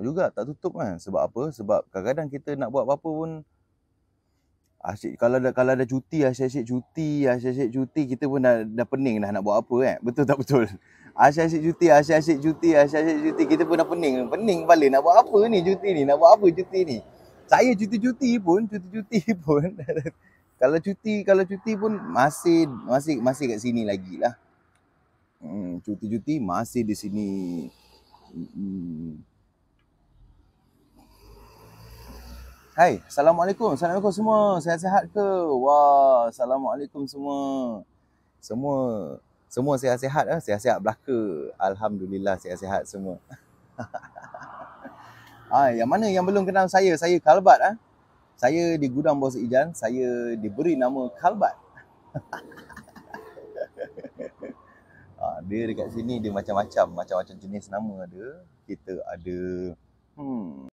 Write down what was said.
juga, tak tutup kan. Sebab apa? Sebab kadang-kadang kita nak buat apa-apa pun asyik, kalau ada cuti, asyik-asyik cuti, kita pun dah pening dah nak buat apa kan. Betul tak betul? Asyik-asyik cuti, kita pun dah pening kepala nak buat apa ni cuti ni, nak buat apa cuti ni. Saya cuti-cuti pun kalau cuti pun masih kat sini lagi lah. Cuti-cuti masih di sini. Hai, Assalamualaikum semua. Sihat-sihat ke? Wah, Assalamualaikum semua. Semua sihat-sihat lah. Sihat-sihat belaka. Alhamdulillah sihat-sihat semua. Yang mana yang belum kenal saya Kalbat. Saya di Gudang Bos Ijan, saya diberi nama Kalbat. Dia dekat sini dia macam-macam jenis nama ada. Kita ada